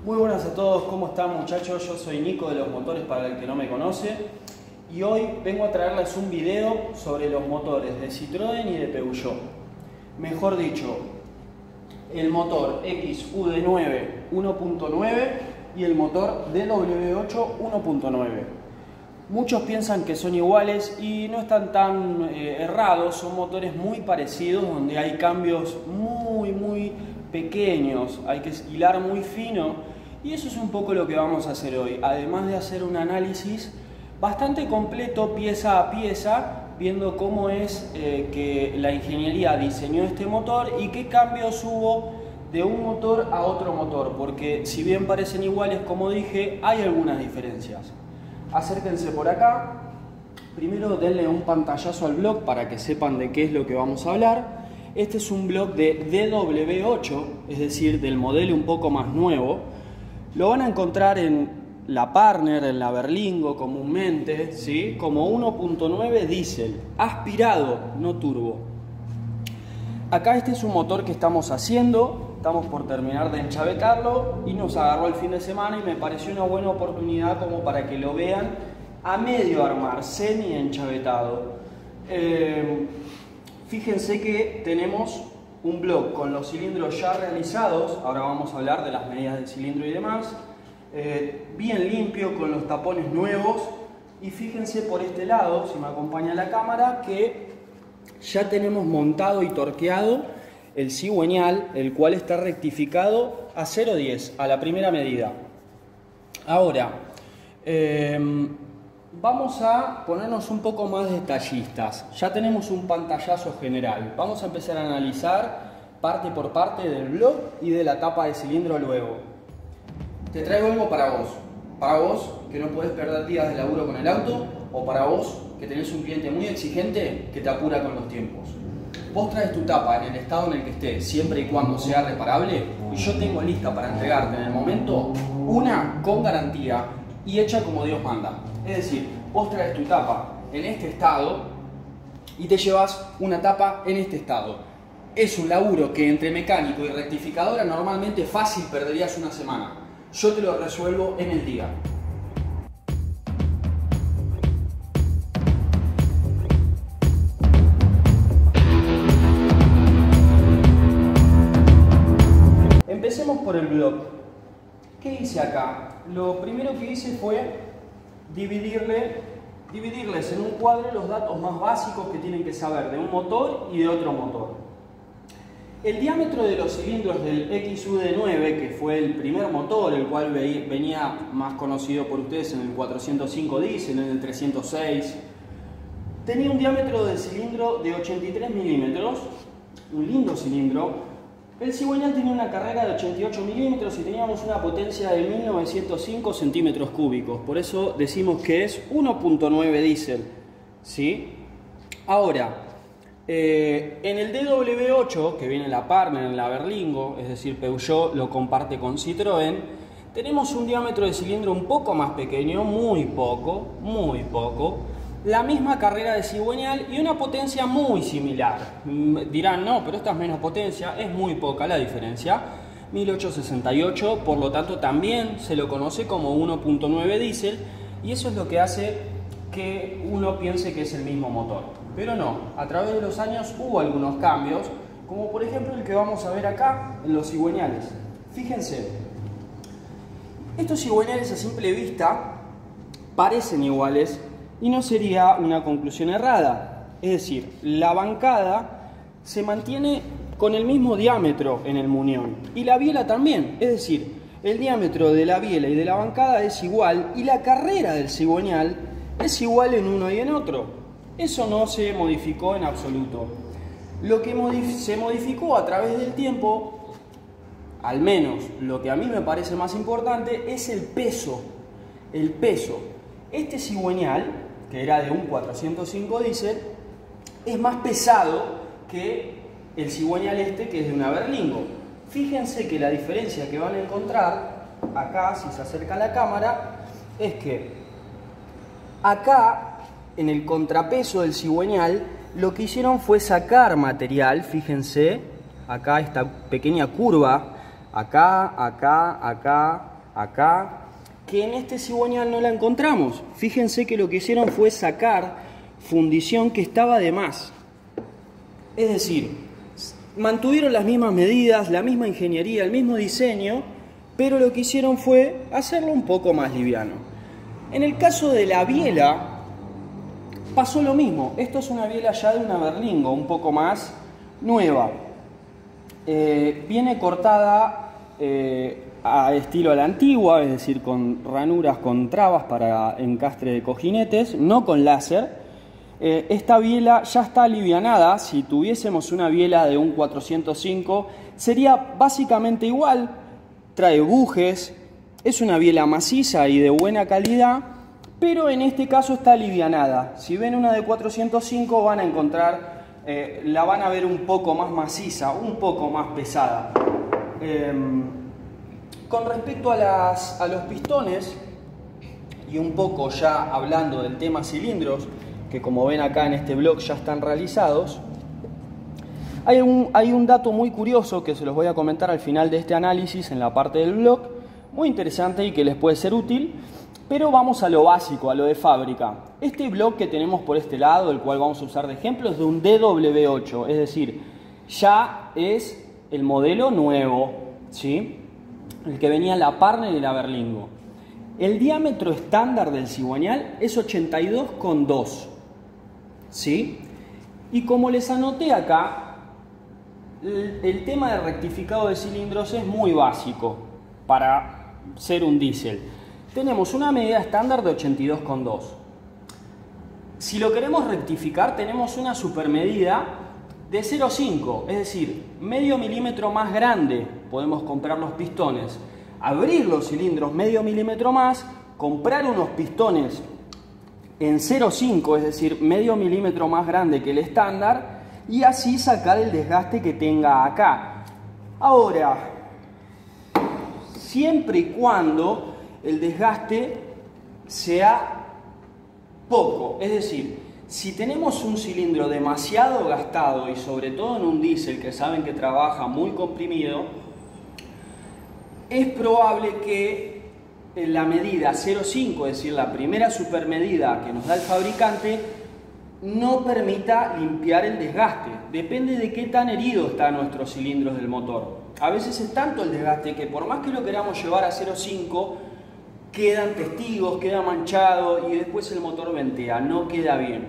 Muy buenas a todos, ¿cómo están muchachos? Yo soy Nico de los Motores para el que no me conoce y hoy vengo a traerles un video sobre los motores de Citroën y de Peugeot. Mejor dicho, el motor XUD9 1.9 y el motor DW8 1.9. Muchos piensan que son iguales y no están tan errados, son motores muy parecidos donde hay cambios muy pequeños, hay que hilar muy fino y eso es un poco lo que vamos a hacer hoy, además de hacer un análisis bastante completo pieza a pieza, viendo cómo es que la ingeniería diseñó este motor y qué cambios hubo de un motor a otro motor, porque si bien parecen iguales, como dije, hay algunas diferencias. Acérquense por acá, primero denle un pantallazo al blog para que sepan de qué es lo que vamos a hablar. Este es un blog de DW8, es decir, del modelo un poco más nuevo. Lo van a encontrar en la Partner, en la Berlingo comúnmente, ¿sí? Como 1.9 diésel, aspirado, no turbo. Acá este es un motor que estamos haciendo, estamos por terminar de enchavetarlo y nos agarró el fin de semana y me pareció una buena oportunidad como para que lo vean a medio armar, semi enchavetado. Fíjense que tenemos un block con los cilindros ya realizados, ahora vamos a hablar de las medidas del cilindro y demás, bien limpio con los tapones nuevos y fíjense por este lado, si me acompaña la cámara, que ya tenemos montado y torqueado el cigüeñal, el cual está rectificado a 0.10, a la primera medida. Ahora, vamos a ponernos un poco más detallistas. Ya tenemos un pantallazo general. Vamos a empezar a analizar parte por parte del block y de la tapa de cilindro luego. Te traigo algo para vos que no podés perder días de laburo con el auto, o para vos que tenés un cliente muy exigente que te apura con los tiempos. Vos traes tu tapa en el estado en el que esté, siempre y cuando sea reparable, y yo tengo lista para entregarte en el momento una con garantía y hecha como Dios manda. Es decir, vos traes tu tapa en este estado y te llevas una tapa en este estado. Es un laburo que entre mecánico y rectificadora normalmente fácil perderías una semana. Yo te lo resuelvo en el día. Empecemos por el block. ¿Qué hice acá? Lo primero que hice fue dividirles en un cuadro los datos más básicos que tienen que saber de un motor y de otro motor. El diámetro de los cilindros del XUD9, que fue el primer motor, el cual venía más conocido por ustedes en el 405 diésel, en el 306, tenía un diámetro de cilindro de 83 milímetros, un lindo cilindro. El cigüeñal tenía una carrera de 88 milímetros y teníamos una potencia de 1905 centímetros cúbicos. Por eso decimos que es 1.9 diésel, ¿sí? Ahora, en el DW8, que viene en la Partner, en la Berlingo, es decir, Peugeot lo comparte con Citroën, tenemos un diámetro de cilindro un poco más pequeño, muy poco, la misma carrera de cigüeñal y una potencia muy similar. Dirán, no, pero esta es menos potencia, es muy poca la diferencia, 1868, por lo tanto también se lo conoce como 1.9 diésel y eso es lo que hace que uno piense que es el mismo motor. Pero no, a través de los años hubo algunos cambios, como por ejemplo el que vamos a ver acá en los cigüeñales. Fíjense, estos cigüeñales a simple vista parecen iguales y no sería una conclusión errada. Es decir, la bancada se mantiene con el mismo diámetro en el muñón y la biela también. Es decir, el diámetro de la biela y de la bancada es igual y la carrera del cigüeñal es igual en uno y en otro. Eso no se modificó en absoluto. Lo que se modificó a través del tiempo, al menos lo que a mí me parece más importante, es el peso. El peso. Este cigüeñal, que era de un 405 diésel, es más pesado que el cigüeñal este, que es de una Berlingo. Fíjense que la diferencia que van a encontrar acá, si se acerca la cámara, es que acá, en el contrapeso del cigüeñal, lo que hicieron fue sacar material, fíjense, acá esta pequeña curva, acá, acá, que en este cigüeñal no la encontramos. Fíjense que lo que hicieron fue sacar fundición que estaba de más. Es decir, mantuvieron las mismas medidas, la misma ingeniería, el mismo diseño, pero lo que hicieron fue hacerlo un poco más liviano. En el caso de la biela, pasó lo mismo. Esto es una biela ya de una Berlingo, un poco más nueva. Viene cortada a estilo a la antigua, es decir, con ranuras, con trabas para encastre de cojinetes, no con láser. Esta biela ya está alivianada. Si tuviésemos una biela de un 405, sería básicamente igual. Trae bujes, es una biela maciza y de buena calidad, pero en este caso está alivianada. Si ven una de 405 van a encontrar, la van a ver un poco más maciza, un poco más pesada. Con respecto a los pistones, y un poco ya hablando del tema cilindros, que como ven acá en este blog ya están realizados, hay un dato muy curioso que se los voy a comentar al final de este análisis en la parte del blog, muy interesante y que les puede ser útil, pero vamos a lo básico, a lo de fábrica. Este blog que tenemos por este lado, el cual vamos a usar de ejemplo, es de un DW8, es decir, ya es el modelo nuevo, ¿sí? El que venía en la Partner y la Berlingo. El diámetro estándar del cigüeñal es 82,2, ¿sí? Y como les anoté acá, el tema de rectificado de cilindros es muy básico para ser un diésel. Tenemos una medida estándar de 82,2. Si lo queremos rectificar, tenemos una supermedida de 0,5, es decir, medio milímetro más grande. Podemos comprar los pistones, abrir los cilindros medio milímetro más, comprar unos pistones en 0,5, es decir, medio milímetro más grande que el estándar, y así sacar el desgaste que tenga acá. Ahora, siempre y cuando el desgaste sea poco, es decir, si tenemos un cilindro demasiado gastado y sobre todo en un diésel que saben que trabaja muy comprimido, es probable que la medida 0,5, es decir, la primera supermedida que nos da el fabricante, no permita limpiar el desgaste. Depende de qué tan herido están nuestros cilindros del motor. A veces es tanto el desgaste que por más que lo queramos llevar a 0,5, quedan testigos, queda manchado y después el motor ventea, no queda bien.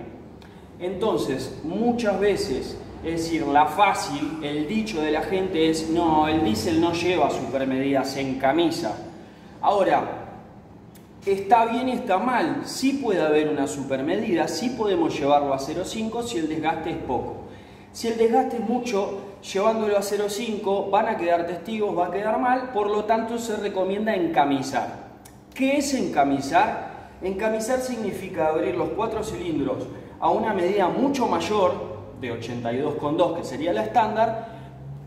Entonces, muchas veces, es decir, la fácil, el dicho de la gente es: no, el diésel no lleva supermedidas, se encamisa. Ahora, está bien y está mal, sí puede haber una supermedida, sí podemos llevarlo a 0,5 si el desgaste es poco. Si el desgaste es mucho, llevándolo a 0,5 van a quedar testigos, va a quedar mal, por lo tanto se recomienda encamisar. ¿Qué es encamisar? Encamisar significa abrir los 4 cilindros a una medida mucho mayor, de 82,2 que sería la estándar,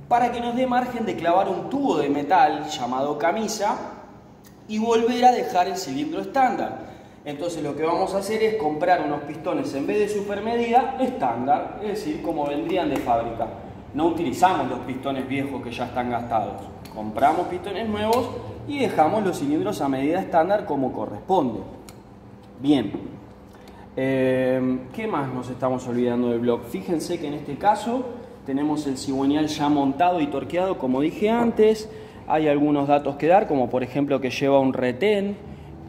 para que nos dé margen de clavar un tubo de metal llamado camisa y volver a dejar el cilindro estándar. Entonces lo que vamos a hacer es comprar unos pistones en vez de supermedida estándar, es decir, como vendrían de fábrica. No utilizamos los pistones viejos que ya están gastados. Compramos pistones nuevos y dejamos los cilindros a medida estándar como corresponde. Bien. ¿Qué más nos estamos olvidando del blog? Fíjense que en este caso tenemos el cigüeñal ya montado y torqueado, como dije antes. Hay algunos datos que dar, como por ejemplo que lleva un retén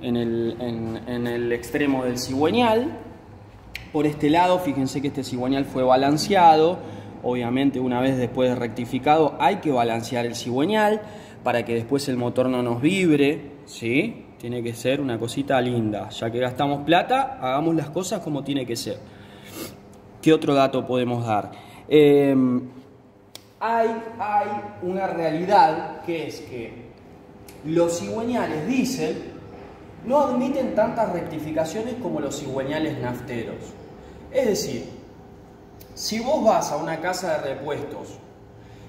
en el extremo del cigüeñal. Por este lado, fíjense que este cigüeñal fue balanceado. Obviamente, una vez después de rectificado, hay que balancear el cigüeñal para que después el motor no nos vibre, ¿sí? Tiene que ser una cosita linda. Ya que gastamos plata, hagamos las cosas como tiene que ser. ¿Qué otro dato podemos dar? Hay una realidad, que es que los cigüeñales diésel no admiten tantas rectificaciones como los cigüeñales nafteros. Es decir, si vos vas a una casa de repuestos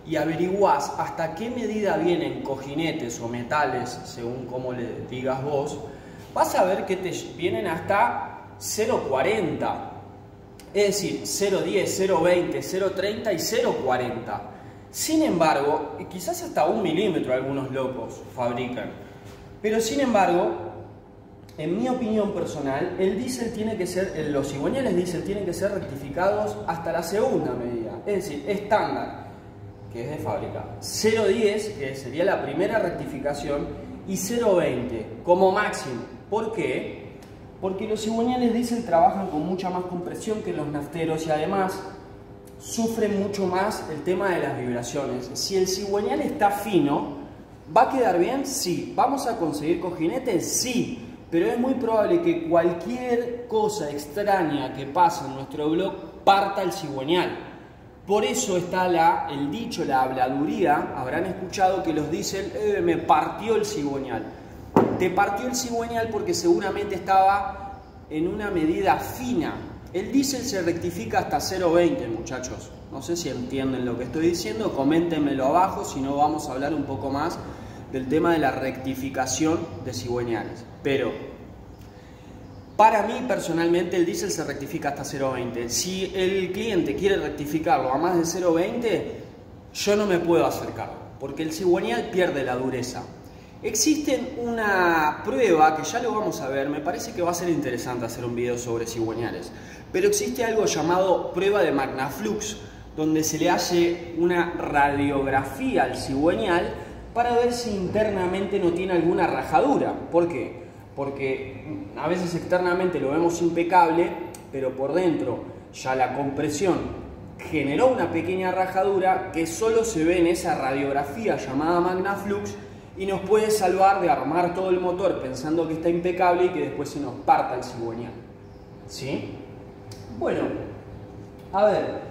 y averiguás hasta qué medida vienen cojinetes o metales, según como le digas vos, vas a ver que te vienen hasta 0,40. Es decir, 0,10, 0,20, 0,30 y 0,40. Sin embargo, quizás hasta 1 milímetro algunos locos fabrican. Pero sin embargo, en mi opinión personal, el diésel tiene que ser, los cigüeñales diésel tienen que ser rectificados hasta la segunda medida, es decir, estándar, que es de fábrica, 0,10, que sería la primera rectificación, y 0,20 como máximo. ¿Por qué? Porque los cigüeñales diésel trabajan con mucha más compresión que los nafteros y además sufren mucho más el tema de las vibraciones. Si el cigüeñal está fino, ¿va a quedar bien? Sí. ¿Vamos a conseguir cojinetes? Sí. Pero es muy probable que cualquier cosa extraña que pase en nuestro blog parta el cigüeñal. Por eso está el dicho, la habladuría. Habrán escuchado que los dicen, me partió el cigüeñal. Te partió el cigüeñal porque seguramente estaba en una medida fina. El diésel se rectifica hasta 0,20, muchachos. No sé si entienden lo que estoy diciendo, coméntenmelo abajo, si no vamos a hablar un poco más del tema de la rectificación de cigüeñales. Pero para mí personalmente el diésel se rectifica hasta 0,20. Si el cliente quiere rectificarlo a más de 0,20, yo no me puedo hacer cargo, porque el cigüeñal pierde la dureza. Existe una prueba que ya lo vamos a ver, me parece que va a ser interesante hacer un video sobre cigüeñales, pero existe algo llamado prueba de Magnaflux, donde se le hace una radiografía al cigüeñal para ver si internamente no tiene alguna rajadura. ¿Por qué? Porque a veces externamente lo vemos impecable, pero por dentro ya la compresión generó una pequeña rajadura que solo se ve en esa radiografía llamada Magnaflux y nos puede salvar de armar todo el motor pensando que está impecable y que después se nos parta el cigüeñal. ¿Sí? Bueno, a ver,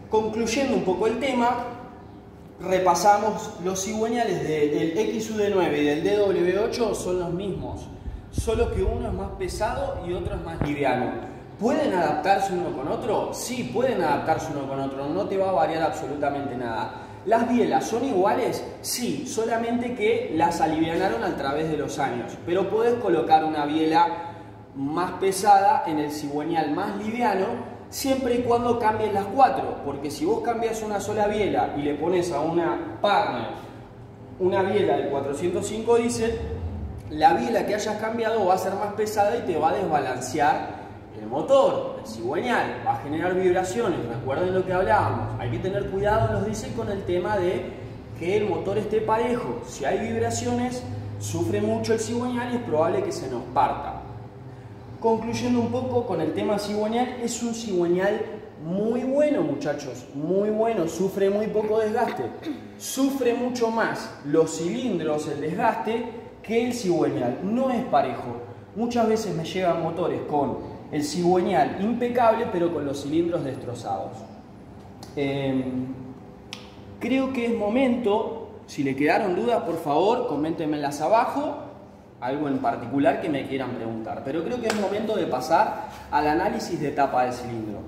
concluyendo un poco el tema, repasamos. Los cigüeñales del XUD9 y del DW8 son los mismos, solo que uno es más pesado y otro es más liviano. ¿Pueden adaptarse uno con otro? Sí, pueden adaptarse uno con otro, no te va a variar absolutamente nada. ¿Las bielas son iguales? Sí, solamente que las alivianaron a través de los años, pero podés colocar una biela más pesada en el cigüeñal más liviano, siempre y cuando cambies las cuatro, porque si vos cambias una sola biela y le pones a una partner una biela del 405 diésel, la biela que hayas cambiado va a ser más pesada y te va a desbalancear el motor, el cigüeñal, va a generar vibraciones. Recuerden lo que hablábamos, hay que tener cuidado en los diésel con el tema de que el motor esté parejo. Si hay vibraciones, sufre mucho el cigüeñal y es probable que se nos parta. Concluyendo un poco con el tema cigüeñal, es un cigüeñal muy bueno, muchachos, muy bueno, sufre muy poco desgaste, sufre mucho más los cilindros, el desgaste, que el cigüeñal. No es parejo. Muchas veces me llegan motores con el cigüeñal impecable, pero con los cilindros destrozados. Creo que es momento, si le quedaron dudas, por favor, coméntenmelas abajo. Algo en particular que me quieran preguntar, pero creo que es momento de pasar al análisis de tapa del cilindro.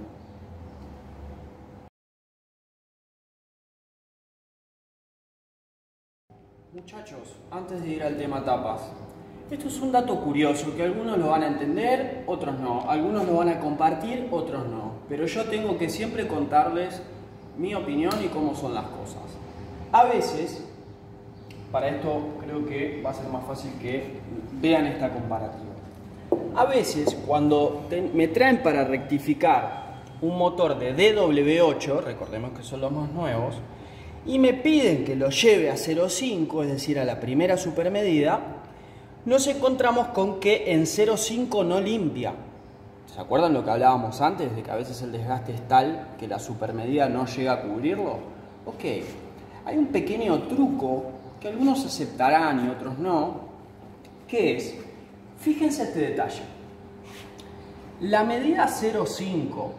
Muchachos, antes de ir al tema tapas, esto es un dato curioso que algunos lo van a entender, otros no, algunos lo van a compartir, otros no, pero yo tengo que siempre contarles mi opinión y cómo son las cosas. A veces, para esto creo que va a ser más fácil que vean esta comparativa. A veces cuando me traen para rectificar un motor de DW8, recordemos que son los más nuevos, y me piden que lo lleve a 0,5, es decir, a la primera supermedida, nos encontramos con que en 0,5 no limpia. ¿Se acuerdan lo que hablábamos antes? De que a veces el desgaste es tal que la supermedida no llega a cubrirlo. Ok, hay un pequeño truco que algunos aceptarán y otros no, que es, fíjense este detalle, la medida 0,5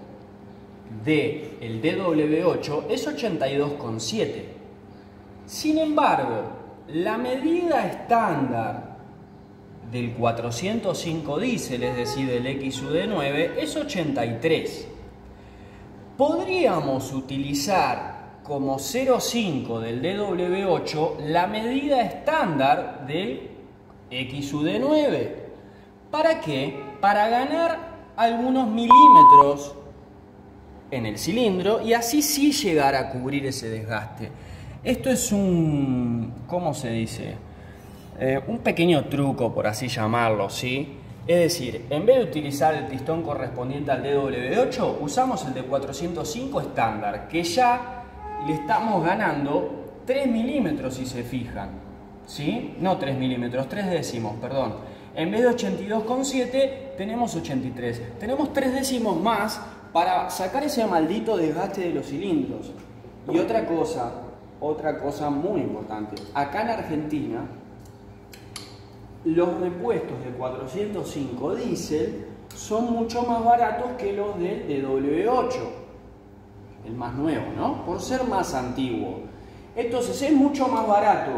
del DW8 es 82,7, sin embargo, la medida estándar del 405 diésel, es decir, del XUD9, es 83. Podríamos utilizar como 0,5 del DW8 la medida estándar del XUD9. ¿Para qué? Para ganar algunos milímetros en el cilindro y así sí llegar a cubrir ese desgaste. Esto es un, ¿cómo se dice? un pequeño truco, por así llamarlo, ¿sí? Es decir, en vez de utilizar el pistón correspondiente al DW8, usamos el de 405 estándar, que ya le estamos ganando 3 milímetros si se fijan, ¿sí? No 3 milímetros, 3 décimos, perdón. En vez de 82,7 tenemos 83. Tenemos 3 décimos más para sacar ese maldito desgaste de los cilindros. Y otra cosa muy importante. Acá en Argentina, los repuestos de 405 diésel son mucho más baratos que los del DW8, el más nuevo, ¿no? Por ser más antiguo. Entonces es mucho más barato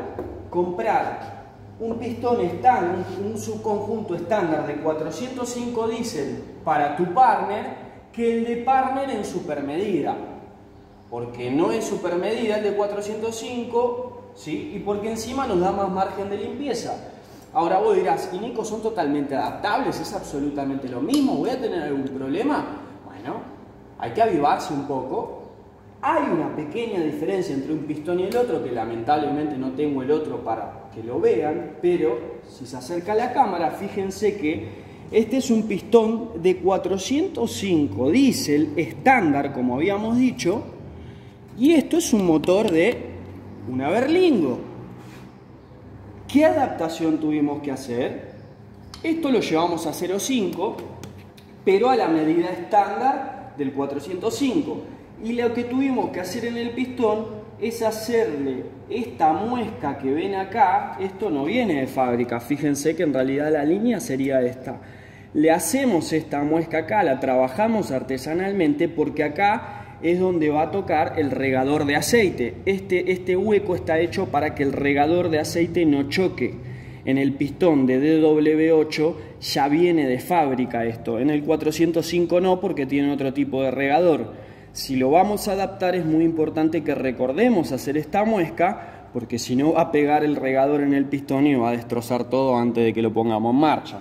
comprar un pistón estándar, un subconjunto estándar de 405 diésel para tu partner que el de partner en supermedida. Porque no es supermedida el de 405, ¿sí? Y porque encima nos da más margen de limpieza. Ahora vos dirás, ¿y Nico, son totalmente adaptables? ¿Es absolutamente lo mismo? ¿Voy a tener algún problema? Bueno, hay que avivarse un poco. Hay una pequeña diferencia entre un pistón y el otro, que lamentablemente no tengo el otro para que lo vean, pero si se acerca a la cámara, fíjense que este es un pistón de 405 diésel estándar, como habíamos dicho, y esto es un motor de una Berlingo. ¿Qué adaptación tuvimos que hacer? Esto lo llevamos a 0,5, pero a la medida estándar del 405. Y lo que tuvimos que hacer en el pistón es hacerle esta muesca que ven acá. Esto no viene de fábrica, fíjense que en realidad la línea sería esta. Le hacemos esta muesca acá, la trabajamos artesanalmente porque acá es donde va a tocar el regador de aceite. Este hueco está hecho para que el regador de aceite no choque. En el pistón de DW8 ya viene de fábrica esto. En el 405 no, porque tiene otro tipo de regador. Si lo vamos a adaptar es muy importante que recordemos hacer esta muesca, porque si no va a pegar el regador en el pistón y va a destrozar todo antes de que lo pongamos en marcha.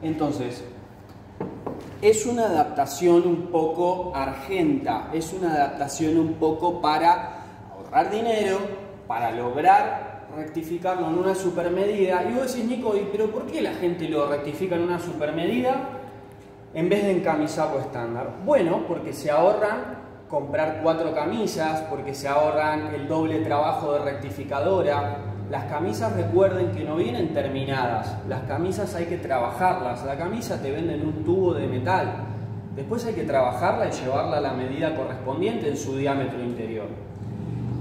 Entonces, es una adaptación un poco argenta, es una adaptación un poco para ahorrar dinero, para lograr rectificarlo en una supermedida. Y vos decís, Nico, ¿pero por qué la gente lo rectifica en una supermedida en vez de encamisarlo estándar? Bueno, porque se ahorran comprar 4 camisas, porque se ahorran el doble trabajo de rectificadora. Las camisas, recuerden que no vienen terminadas, las camisas hay que trabajarlas. La camisa te venden un tubo de metal, después hay que trabajarla y llevarla a la medida correspondiente en su diámetro interior.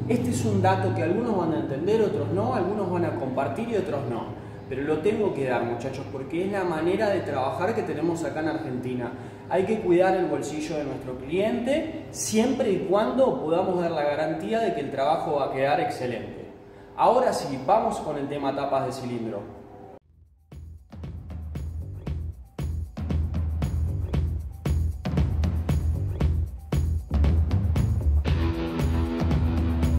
Este es un dato que algunos van a entender, otros no, algunos van a compartir y otros no. Pero lo tengo que dar, muchachos, porque es la manera de trabajar que tenemos acá en Argentina. Hay que cuidar el bolsillo de nuestro cliente siempre y cuando podamos dar la garantía de que el trabajo va a quedar excelente. Ahora sí, vamos con el tema tapas de cilindro.